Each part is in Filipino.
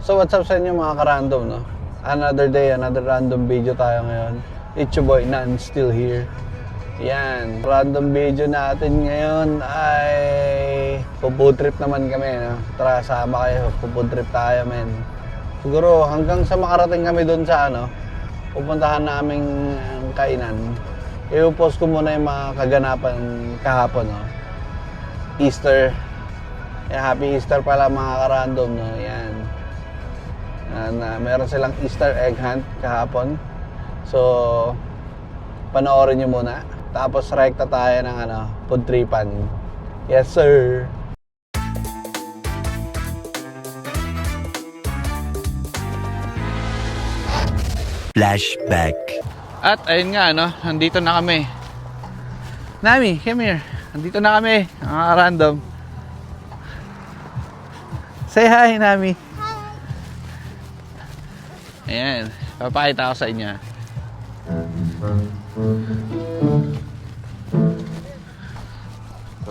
So what's up sa inyo mga ka-random, no? Another day, another random video tayo ngayon. It's your boy Nan, still here. Yan, random video natin ngayon ay food trip naman kami, no? Tara, sama kayo, food trip tayo, men. Siguro hanggang sa makarating kami doon sa pupuntahan naming kainan. I-post ko muna yung mga kaganapan kahapon, no? Easter. Happy Easter pala mga ka-random, no? Yan. Meron silang Easter egg hunt kahapon. So, panoorin nyo muna. Tapos, rekta tayo ng food tripan. Yes, sir! Flashback. At ayun nga, nandito na kami. Nami, come here. Nandito na kami, mga ka-random. Say hi, Nami. Ayan, papakita ko sa inyo.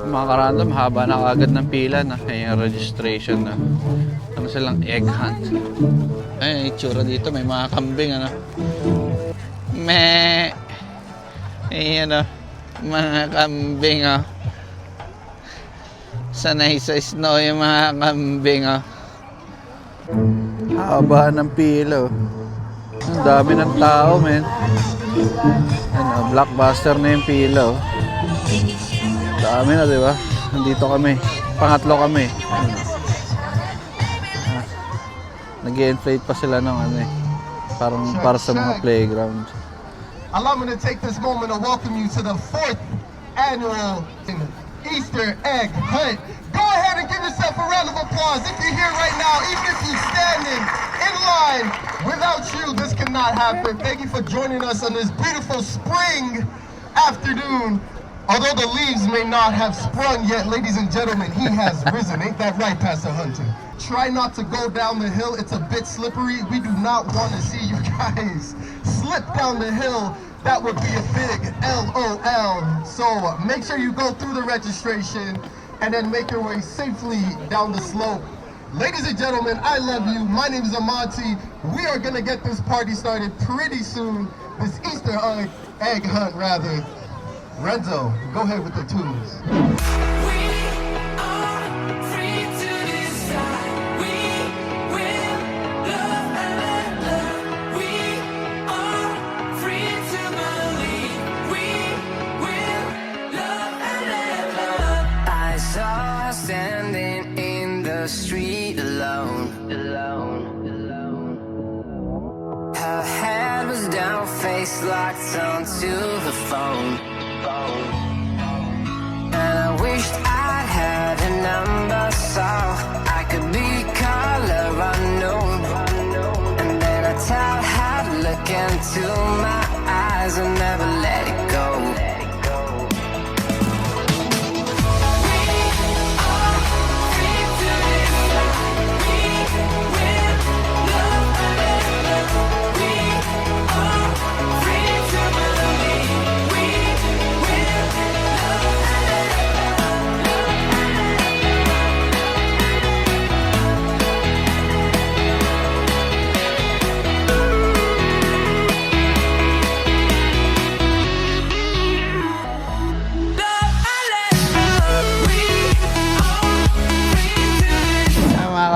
Mga ka-random, haba na agad ng pila na. Ayan, registration na. Ano silang egg hunt. Ayan, itsura dito, may mga kambing, Meh. Ayan, mga kambing, Sanay sa snow yung mga kambing, Haba ng pila, Ang dami ng tao, men. Blockbuster na yung pila, Dami na, di ba? Nandito kami. Pangatlo kami. Nag-i-inflate pa sila ng parang para sa mga playground. Allow me to take this moment to welcome you to the 4th annual Easter egg hunt. Go ahead and give yourself a round of applause if you're here right now, even if you're standing in line. Without you, this cannot happen. Thank you for joining us on this beautiful spring afternoon. Although the leaves may not have sprung yet, ladies and gentlemen, he has risen. Ain't that right, Pastor Hunter? Try not to go down the hill. It's a bit slippery. We do not want to see you guys slip down the hill. That would be a big LOL. So make sure you go through the registration and then make your way safely down the slope. Ladies and gentlemen, I love you. My name is Amonte. We are going to get this party started pretty soon. This Easter egg hunt, rather. Renzo, go ahead with the tunes. Standing in the street alone. Her head was down, face locked onto the phone. And I wished I had a number so I could be color unknown. And then I tell her to look into my eyes and never let it go.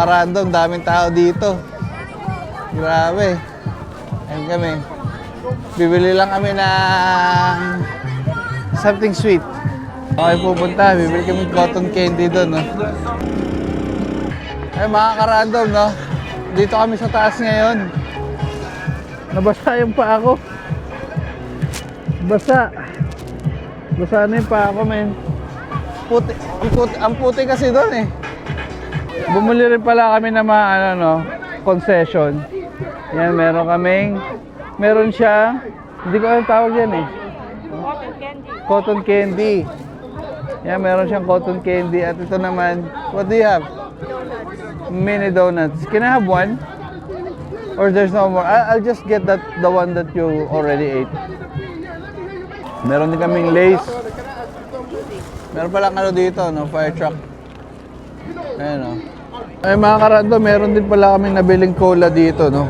Random, daming tao dito. Grabe. Ayun kami. Bibili lang kami ng something sweet. Okay, pupunta. Bibili kami cotton candy doon, Ay, mga ka-random, Dito kami sa taas ngayon. Nabasa yung paa ko. Basa na yung paa ko, men. Puti. Ang puti kasi doon, Bumili rin pala kami ng mga concession. Yan, meron siya, hindi ko alam tawag yan Cotton candy. Yan, meron siyang cotton candy. At ito naman, what do you have? Mini donuts. Can I have one? Or there's no more? I'll just get the one that you already ate. Meron din kaming Lays. Meron palang dito, fire truck. Ayan, Ay mga karando, meron din pala kaming nabiling cola dito, no?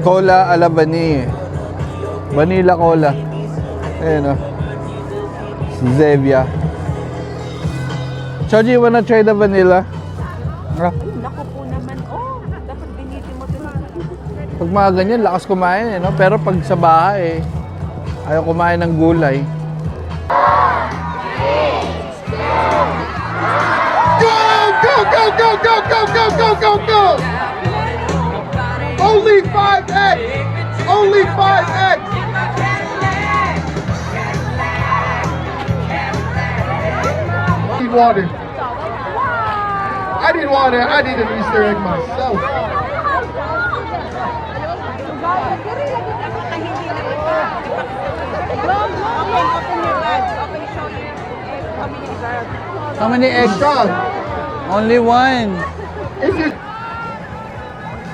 Cola ala Vanille. Vanilla cola. Ayan, no? Zevia. Choji, you wanna try the vanilla? Naku po naman. Oh, dapat binitin mo ito. Pag mga ganyan, lakas kumain, eh, no? Pero pag sa bahay, ayaw kumain ng gulay. Go, go, go, go, go, go, go, go, go! Only 5X! Only 5X! Need water. I need water. I need an Easter egg myself. Open your bags. Open your shoulder. How many desires? How many eggs? Sean, Only one. is it?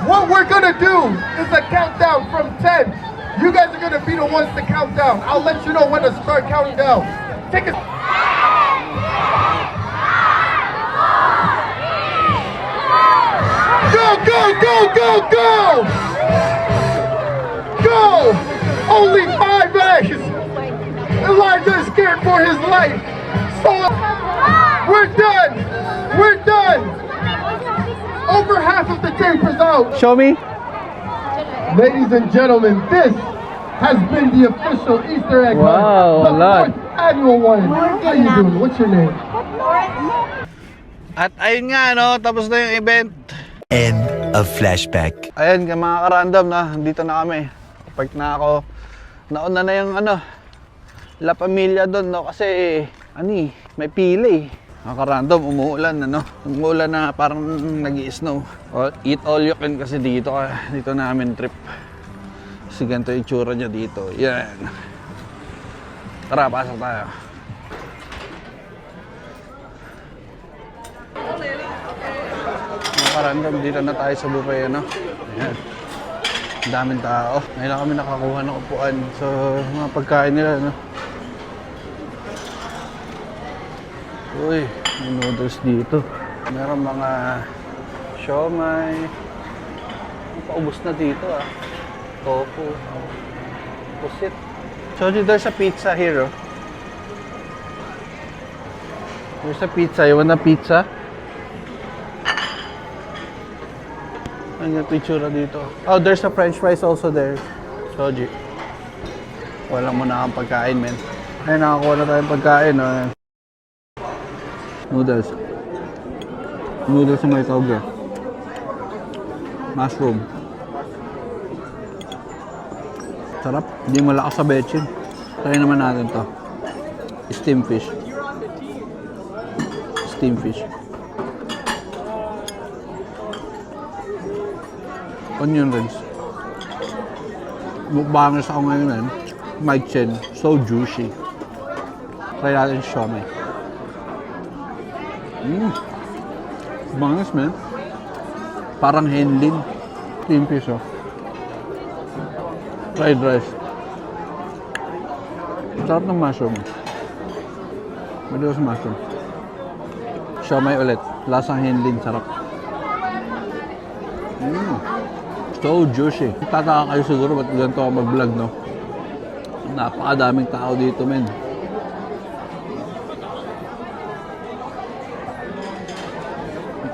What we're gonna do is a countdown from 10. You guys are gonna be the ones to count down. I'll let you know when to start counting down. Take a. Go, go, go, go, go! Go! Only 5 eggs! Elijah is scared for his life. So, we're done! We're done! Over half of the tape is out. Show me. Ladies and gentlemen, this has been the official Easter egg hunt. Wow, The a lot. 4th annual one. How you doing? What's your name? At ayun nga, no? Tapos na yung event. End of flashback. Ayan, mga ka-random na, dito na kami. Park na ako. Nauna na yung La Familia doon, no? Kasi, may pili. Mga ka-random, umuulan, Umuulan na parang nag-i-snow. Eat all you can kasi dito. Dito namin trip. Kasi ganito yung tsura niya dito. Yan. Tara, pasok tayo. Mga ka-random, dito na tayo sa buffet, Ayan. Ang daming tao. Ngayon lang kami nakakuha ng upuan. So, mga pagkain nila, Uy, may noodles dito. Meron mga siomay. Paubos na dito, Tofu. Pusit. So, there's a pizza here, There's a pizza. You want a pizza? Ano yung picture dito? Oh, there's a french fries also there. Soji. Walang muna kang pagkain, men. Ay, nakakuha na tayong pagkain, Noodles. Noodles na may toge. Mushroom. Sarap. Hindi malakas sa bechin. Try naman natin to. Steam fish. Steam fish. Onion rings. Mukbangers ako ngayon, Mike Chen. So juicy. Try natin siomay. Bangis, man. Parang henlin. Steam fish, Fried rice. Sarap ng mushroom. Maliwas sa mushroom. Siomay ulit. Lasang henlin. Sarap. So juicy. Tataka kayo siguro ba't ganito ako mag-vlog, Napakadaming tao dito, men.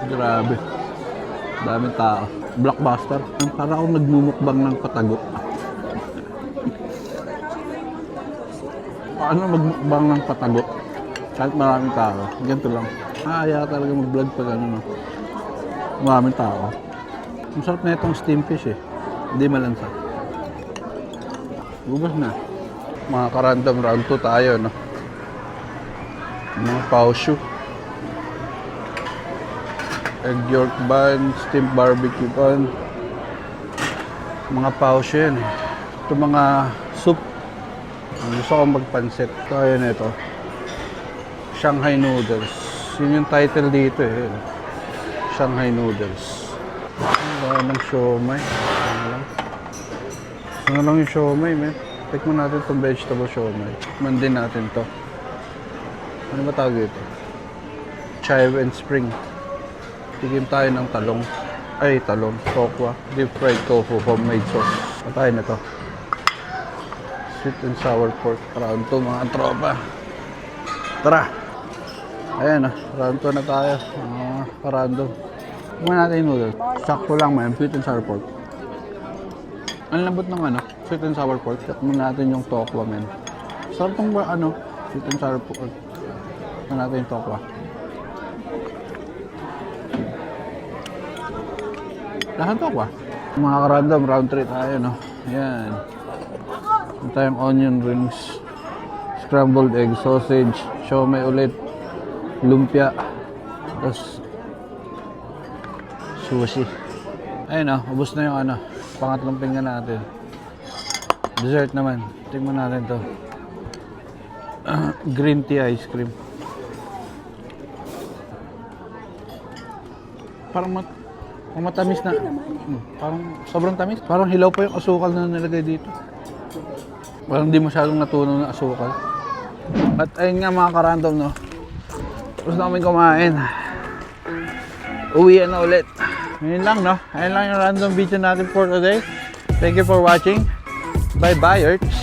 Grabe. Daming tao. Blockbuster. Para akong nagmumukbang ng patago. Paano magmukbang ng patago? Kahit maraming tao. Ganito lang. Kaya talaga mag-vlog pag maraming tao. Ang sarap na itong steam fish, Hindi malansa. Ubos na. Mga ka-random, round 2 tayo, Mga paushu. Egg York bun, steamed barbecue bun. Mga paushu yan, Ito mga soup. Gusto kong magpansit. Kaya na ito. Shanghai noodles. Yun yung title dito, Shanghai noodles. Ano ng siomay. Ano lang yung siomay, men. Tikman natin itong vegetable siomay. Tikman din natin to. Ano ba tawag ito? Chive and spring. Tigim tayo ng talong. Ay, talong. Tokwa. Deep fried tofu. Homemade sauce. Patayin na to. Sweet and sour pork. Round 2 mga tropa. Tara! Ayan round 2 na tayo. Random. Kumain natin yung noodles. Sakto lang man. Sweet and sour pork. Ang lambot ng sweet and sour pork. Kumain natin yung tokwa, man. Sarap tong sweet and sour pork. Kumain natin yung tokwa. Lahat tokwa. Mga ka-random, round 3 tayo, no? Ayan. Ito tayong onion rings. Scrambled egg, sausage, siomai ulit, lumpia, tapos sushi. Ayun ubos na yung pangatlong pinggan natin. Dessert naman, tingnan natin to. Green tea ice cream. Parang matamis na. Parang sobrang tamis. Parang hilaw pa yung asukal na nilagay dito. Parang di masyadong natunaw na asukal. At ayun nga mga ka-random, no? Tapos namin kumain. Uwian na ulit. Yun lang, no? Ayun lang yung random video natin for today. Thank you for watching. Bye-bye, Earths.